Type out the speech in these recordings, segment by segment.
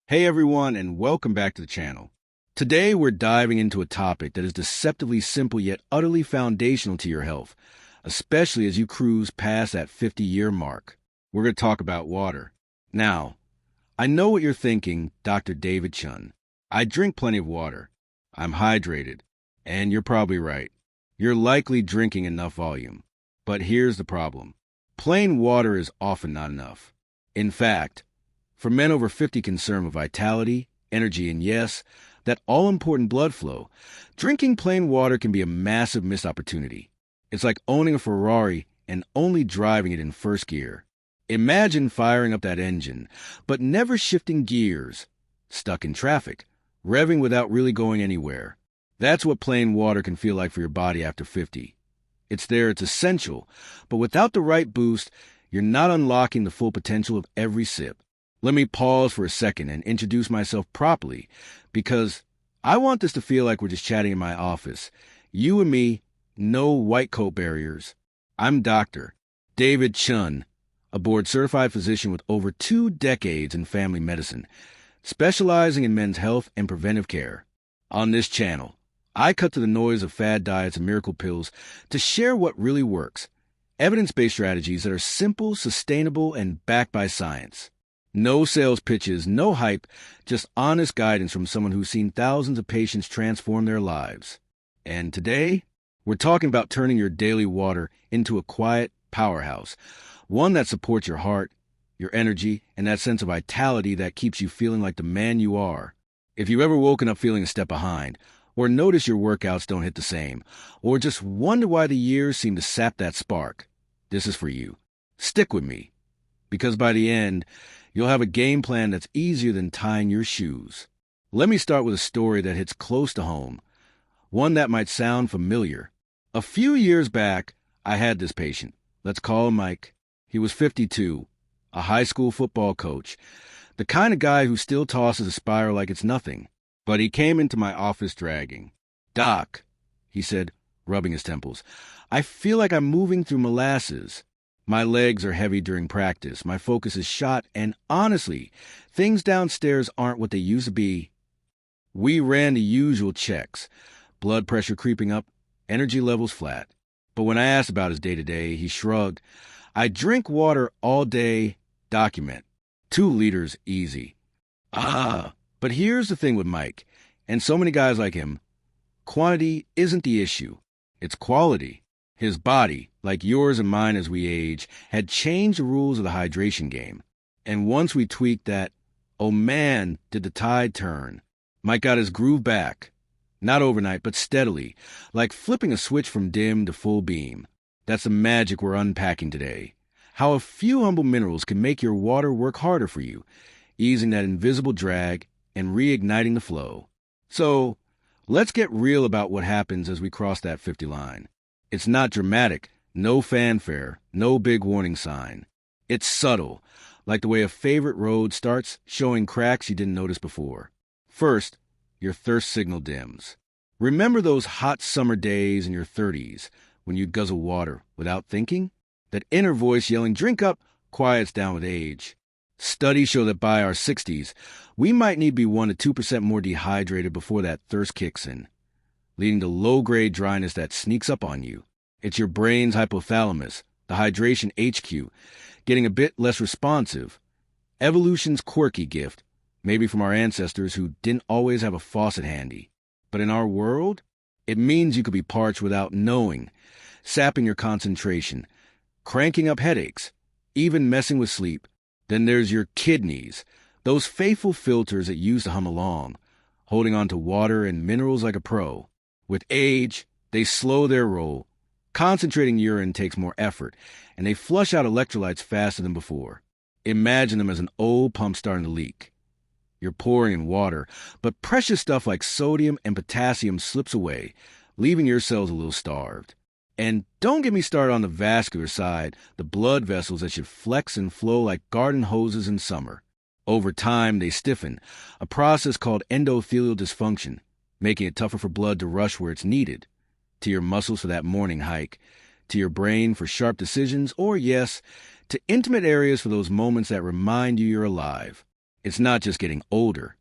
Hey everyone, and welcome back to the channel. Today we're diving into a topic that is deceptively simple yet utterly foundational to your health, especially as you cruise past that 50-year mark. We're going to talk about water. Now, I know what you're thinking, Dr. David Chen. I drink plenty of water. I'm hydrated. And you're probably right. You're likely drinking enough volume. But here's the problem. Plain water is often not enough. In fact, for men over 50 concerned with vitality, energy, and yes, that all-important blood flow, drinking plain water can be a massive missed opportunity. It's like owning a Ferrari and only driving it in first gear. Imagine firing up that engine, but never shifting gears, stuck in traffic, revving without really going anywhere. That's what plain water can feel like for your body after 50. It's there, it's essential, but without the right boost, you're not unlocking the full potential of every sip. Let me pause for a second and introduce myself properly, because I want this to feel like we're just chatting in my office. You and me, no white coat barriers. I'm Dr. David Chen, a board-certified physician with over 2 decades in family medicine, specializing in men's health and preventive care. On this channel, I cut to the noise of fad diets and miracle pills to share what really works, evidence-based strategies that are simple, sustainable, and backed by science. No sales pitches, no hype, just honest guidance from someone who's seen thousands of patients transform their lives. And today, we're talking about turning your daily water into a quiet powerhouse, one that supports your heart, your energy, and that sense of vitality that keeps you feeling like the man you are. If you've ever woken up feeling a step behind, or notice your workouts don't hit the same, or just wonder why the years seem to sap that spark, this is for you. Stick with me, because by the end, you'll have a game plan that's easier than tying your shoes. Let me start with a story that hits close to home, one that might sound familiar. A few years back, I had this patient. Let's call him Mike. He was 52, a high school football coach, the kind of guy who still tosses a spiral like it's nothing. But he came into my office dragging. "Doc," he said, rubbing his temples, "I feel like I'm moving through molasses. My legs are heavy during practice, my focus is shot, and honestly, things downstairs aren't what they used to be." We ran the usual checks, blood pressure creeping up, energy levels flat. But when I asked about his day-to-day, he shrugged. "I drink water all day, document. 2 liters easy." But here's the thing with Mike, and so many guys like him. Quantity isn't the issue. It's quality. His body, like yours and mine as we age, had changed the rules of the hydration game. And once we tweaked that, oh man, did the tide turn. Mike got his groove back. Not overnight, but steadily, like flipping a switch from dim to full beam. That's the magic we're unpacking today. How a few humble minerals can make your water work harder for you, easing that invisible drag and reigniting the flow. So, let's get real about what happens as we cross that 50 line. It's not dramatic, no fanfare, no big warning sign. It's subtle, like the way a favorite road starts showing cracks you didn't notice before. First, your thirst signal dims. Remember those hot summer days in your 30s when you'd guzzle water without thinking? That inner voice yelling, "Drink up," quiets down with age. Studies show that by our 60s, we might need to be 1 to 2% more dehydrated before that thirst kicks in, leading to low-grade dryness that sneaks up on you. It's your brain's hypothalamus, the hydration HQ, getting a bit less responsive. Evolution's quirky gift, maybe from our ancestors who didn't always have a faucet handy. But in our world, it means you could be parched without knowing, sapping your concentration, cranking up headaches, even messing with sleep. Then there's your kidneys, those faithful filters that used to hum along, holding on to water and minerals like a pro. With age, they slow their roll. Concentrating urine takes more effort, and they flush out electrolytes faster than before. Imagine them as an old pump starting to leak. You're pouring in water, but precious stuff like sodium and potassium slips away, leaving your cells a little starved. And don't get me started on the vascular side, the blood vessels that should flex and flow like garden hoses in summer. Over time, they stiffen, a process called endothelial dysfunction, making it tougher for blood to rush where it's needed. To your muscles for that morning hike, to your brain for sharp decisions, or yes, to intimate areas for those moments that remind you you're alive. It's not just getting older.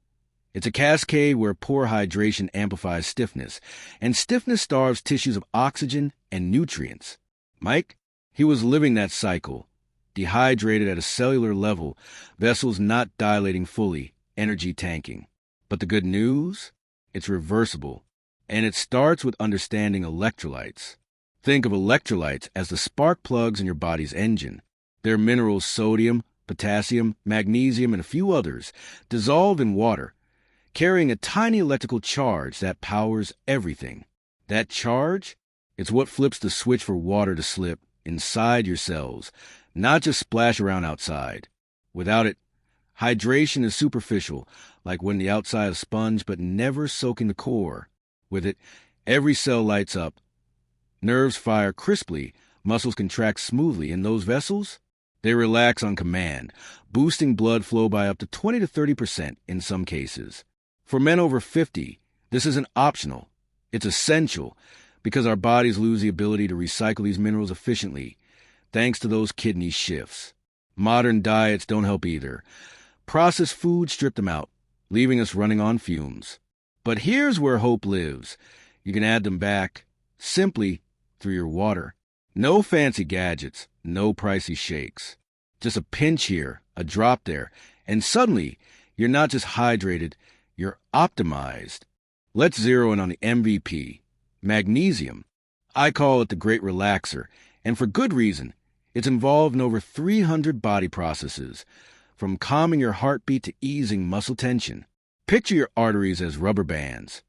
It's a cascade where poor hydration amplifies stiffness, and stiffness starves tissues of oxygen and nutrients. Mike, he was living that cycle, dehydrated at a cellular level, vessels not dilating fully, energy tanking. But the good news? It's reversible, and it starts with understanding electrolytes. Think of electrolytes as the spark plugs in your body's engine. They're minerals sodium, potassium, magnesium, and a few others, dissolved in water, carrying a tiny electrical charge that powers everything. That charge? It's what flips the switch for water to slip inside your cells, not just splash around outside. Without it, hydration is superficial, like when the outside is a sponge but never soaking the core. With it, every cell lights up, nerves fire crisply, muscles contract smoothly, and those vessels? They relax on command, boosting blood flow by up to 20 to 30% in some cases. For men over 50, this isn't optional. It's essential because our bodies lose the ability to recycle these minerals efficiently, thanks to those kidney shifts. Modern diets don't help either. Processed foods strip them out, leaving us running on fumes. But here's where hope lives. You can add them back, simply through your water. No fancy gadgets, no pricey shakes. Just a pinch here, a drop there, and suddenly, you're not just hydrated, you're optimized. Let's zero in on the MVP, magnesium. I call it the great relaxer, and for good reason. It's involved in over 300 body processes, from calming your heartbeat to easing muscle tension. Picture your arteries as rubber bands.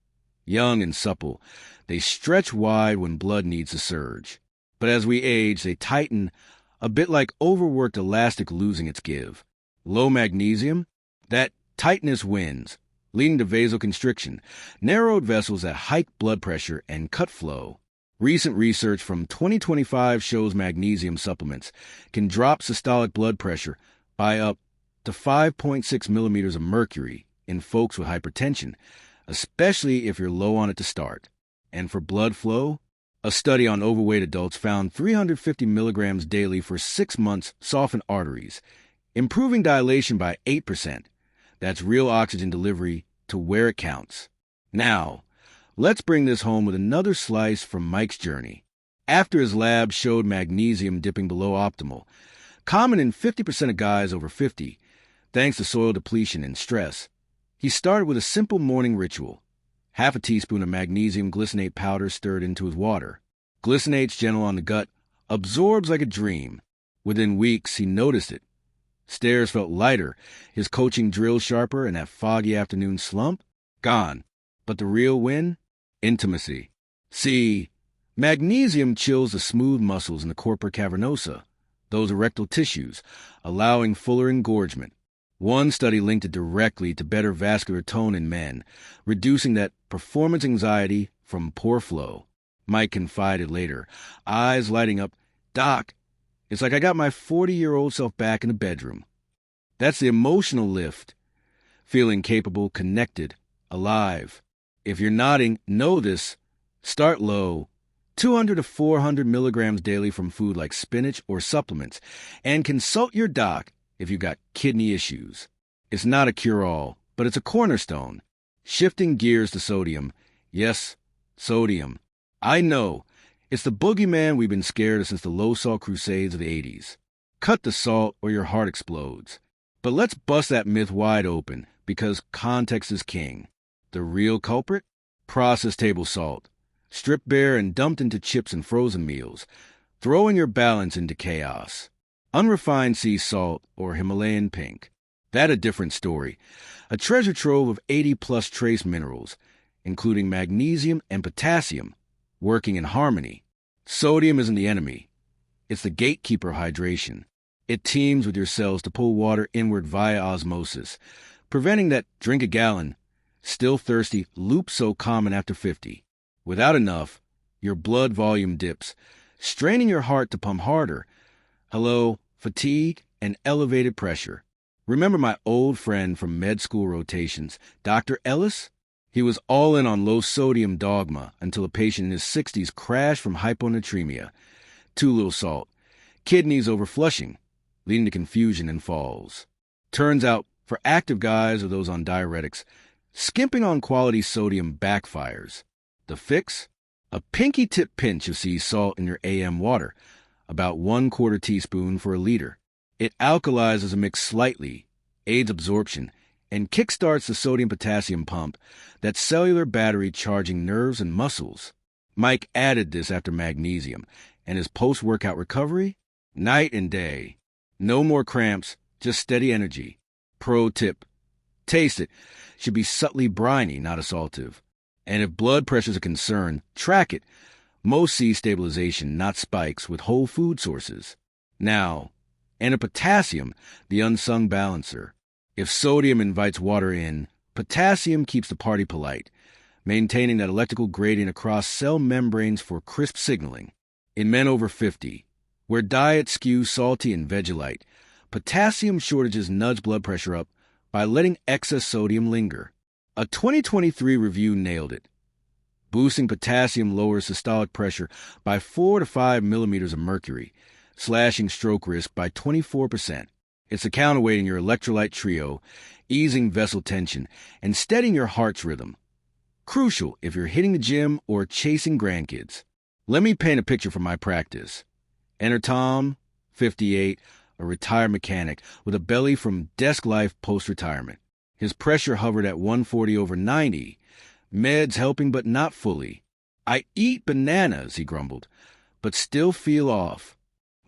Young and supple, they stretch wide when blood needs to surge. But as we age, they tighten, a bit like overworked elastic losing its give. Low magnesium? That tightness wins, leading to vasoconstriction, narrowed vessels that hike blood pressure and cut flow. Recent research from 2025 shows magnesium supplements can drop systolic blood pressure by up to 5.6 millimeters of mercury in folks with hypertension, especially if you're low on it to start. And for blood flow, a study on overweight adults found 350 milligrams daily for 6 months softened arteries, improving dilation by 8%. That's real oxygen delivery to where it counts. Now, let's bring this home with another slice from Mike's journey. After his lab showed magnesium dipping below optimal, common in 50% of guys over 50, thanks to soil depletion and stress, he started with a simple morning ritual. Half a teaspoon of magnesium glycinate powder stirred into his water. Glycinate's gentle on the gut, absorbs like a dream. Within weeks, he noticed it. Stairs felt lighter, his coaching drill sharper, and that foggy afternoon slump? Gone. But the real win? Intimacy. See, magnesium chills the smooth muscles in the corpora cavernosa, those erectile tissues, allowing fuller engorgement. One study linked it directly to better vascular tone in men, reducing that performance anxiety from poor flow. Mike confided later, eyes lighting up, "Doc, it's like I got my 40-year-old self back in the bedroom." That's the emotional lift. Feeling capable, connected, alive. If you're nodding, know this. Start low. 200 to 400 milligrams daily from food like spinach or supplements. And consult your doc if you've got kidney issues. It's not a cure-all, but it's a cornerstone. Shifting gears to sodium. Yes, sodium. I know. It's the boogeyman we've been scared of since the low-salt crusades of the 80s. Cut the salt or your heart explodes. But let's bust that myth wide open, because context is king. The real culprit? Processed table salt. Stripped bare and dumped into chips and frozen meals, throwing your balance into chaos. Unrefined sea salt or Himalayan pink. That a different story. A treasure trove of 80-plus trace minerals, including magnesium and potassium, working in harmony. Sodium isn't the enemy. It's the gatekeeper of hydration. It teams with your cells to pull water inward via osmosis, preventing that drink a gallon, still thirsty loop so common after 50. Without enough, your blood volume dips, straining your heart to pump harder. Hello, fatigue, and elevated pressure. Remember my old friend from med school rotations, Dr. Ellis? He was all in on low-sodium dogma until a patient in his 60s crashed from hyponatremia. Too little salt. Kidneys overflushing, leading to confusion and falls. Turns out For active guys or those on diuretics, skimping on quality sodium backfires. The fix? A pinky tip pinch of sea salt in your AM water, about 1/4 teaspoon for a liter. It alkalizes a mix slightly, aids absorption, and kickstarts the sodium-potassium pump, that cellular battery charging nerves and muscles. Mike added this after magnesium, and his post-workout recovery? Night and day. No more cramps, just steady energy. Pro tip: taste it. Should be subtly briny, not assaultive. And if blood pressure is a concern, track it. Most see stabilization, not spikes, with whole food sources. Now, enter potassium, the unsung balancer. If sodium invites water in, potassium keeps the party polite, maintaining that electrical gradient across cell membranes for crisp signaling. In men over 50, where diets skew salty and Vegelite, potassium shortages nudge blood pressure up by letting excess sodium linger. A 2023 review nailed it. Boosting potassium lowers systolic pressure by 4 to 5 millimeters of mercury, slashing stroke risk by 24%. It's a counterweight in your electrolyte trio, easing vessel tension and steadying your heart's rhythm. Crucial if you're hitting the gym or chasing grandkids. Let me paint a picture from my practice. Enter Tom, 58, a retired mechanic with a belly from desk life post-retirement. His pressure hovered at 140/90. Meds helping, but not fully. I eat bananas, he grumbled, but still feel off.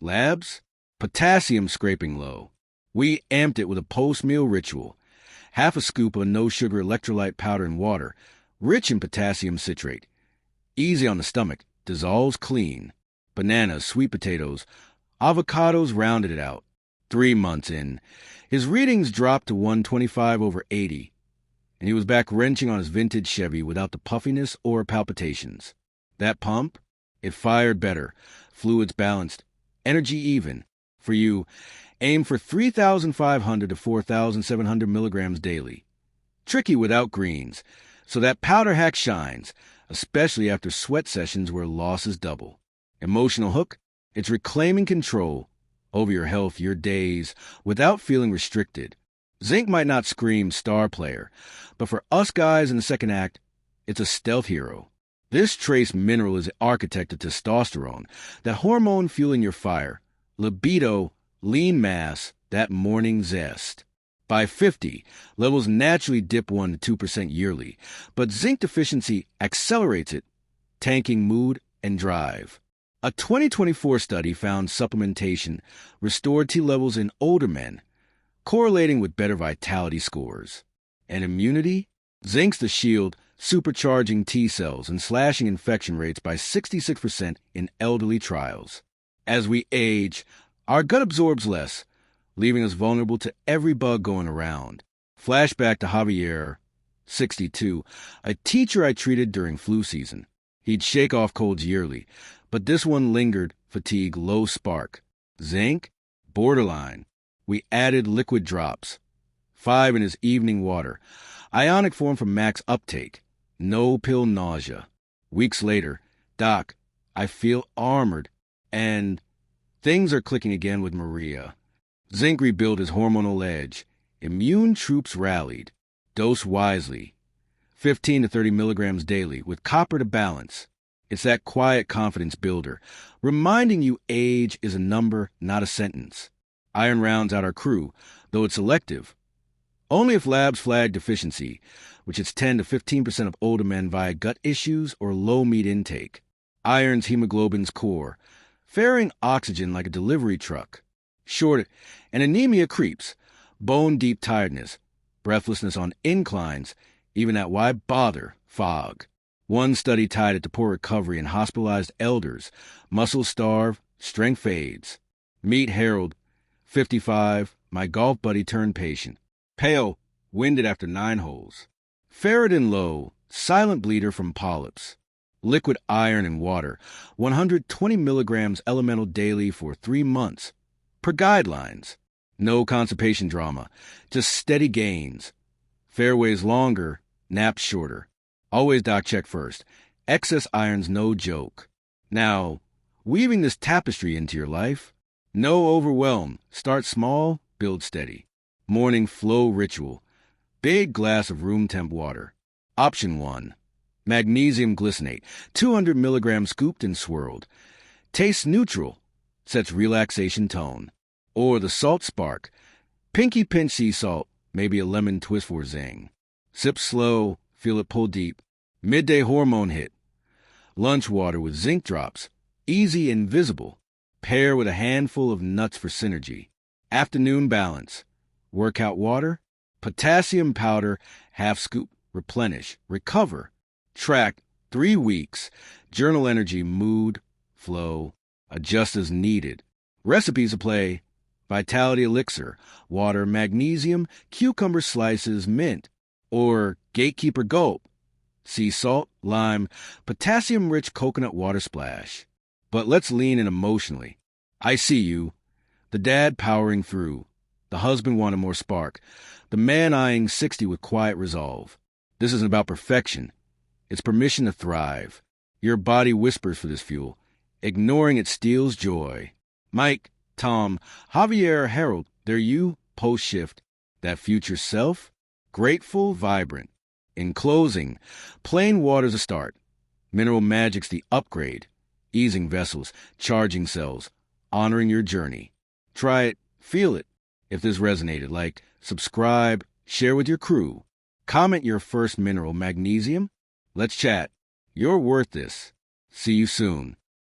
Labs? Potassium scraping low. We amped it with a post-meal ritual. Half a scoop of no-sugar electrolyte powder in water, rich in potassium citrate. Easy on the stomach, dissolves clean. Bananas, sweet potatoes, avocados rounded it out. 3 months in, his readings dropped to 125/80, and he was back wrenching on his vintage Chevy without the puffiness or palpitations. That pump? It fired better, fluids balanced, energy even. For you, aim for 3,500 to 4,700 milligrams daily. Tricky without greens, so that powder hack shines, especially after sweat sessions where losses double. Emotional hook? It's reclaiming control over your health, your days, without feeling restricted. Zinc might not scream star player, but for us guys in the second act, it's a stealth hero. This trace mineral is the architect of testosterone, that hormone fueling your fire, libido, lean mass, that morning zest. By 50, levels naturally dip 1 to 2% yearly, but zinc deficiency accelerates it, tanking mood and drive. A 2024 study found supplementation restored T levels in older men, correlating with better vitality scores. And immunity? Zinc's the shield, supercharging T cells and slashing infection rates by 66% in elderly trials. As we age, our gut absorbs less, leaving us vulnerable to every bug going around. Flashback to Javier, 62, a teacher I treated during flu season. He'd shake off colds yearly, but this one lingered, fatigue, low spark. Zinc? Borderline. We added liquid drops. 5 in his evening water. Ionic form for max uptake. No pill nausea. Weeks later, Doc, I feel armored. And things are clicking again with Maria. Zinc rebuilt his hormonal edge. Immune troops rallied. Dose wisely. 15 to 30 milligrams daily, with copper to balance. It's that quiet confidence builder, reminding you age is a number, not a sentence. Iron rounds out our crew, though it's selective. Only if labs flag deficiency, which is 10 to 15% of older men via gut issues or low meat intake. Iron's hemoglobin's core, ferrying oxygen like a delivery truck. Short it, and anemia creeps, bone-deep tiredness, breathlessness on inclines, even at why bother fog. One study tied it to poor recovery in hospitalized elders. Muscles starve, strength fades. Meet Harold, 55, my golf buddy turned patient. Pale, winded after 9 holes. Ferritin low, silent bleeder from polyps. Liquid iron and water, 120 milligrams elemental daily for 3 months. Per guidelines. No constipation drama, just steady gains. Fairways longer, naps shorter. Always doc check first. Excess iron's no joke. Now, weaving this tapestry into your life, no overwhelm. Start small, build steady. Morning flow ritual. Big glass of room temp water. Option 1. Magnesium glycinate, 200 milligrams scooped and swirled. Tastes neutral, sets relaxation tone. Or the salt spark. Pinky pinch sea salt, maybe a lemon twist for zing. Sip slow, feel it pull deep. Midday hormone hit. Lunch water with zinc drops. Easy and visible. Pair with a handful of nuts for synergy. Afternoon balance. Workout water. Potassium powder, half scoop. Replenish. Recover. Track 3 weeks. Journal energy, mood, flow. Adjust as needed. Recipes to play. Vitality elixir. Water, magnesium, cucumber slices, mint. Or gatekeeper gulp. Sea salt, lime, potassium-rich coconut water splash. But let's lean in emotionally. I see you. The dad powering through. The husband wanting more spark. The man eyeing 60 with quiet resolve. This isn't about perfection. It's permission to thrive. Your body whispers for this fuel. Ignoring it steals joy. Mike, Tom, Javier, Harold, they're you, post-shift. That future self, grateful, vibrant. In closing, plain water's a start. Mineral magic's the upgrade. Easing vessels, charging cells, honoring your journey. Try it, feel it. If this resonated, like, subscribe, share with your crew. Comment your first mineral, magnesium. Let's chat. You're worth this. See you soon.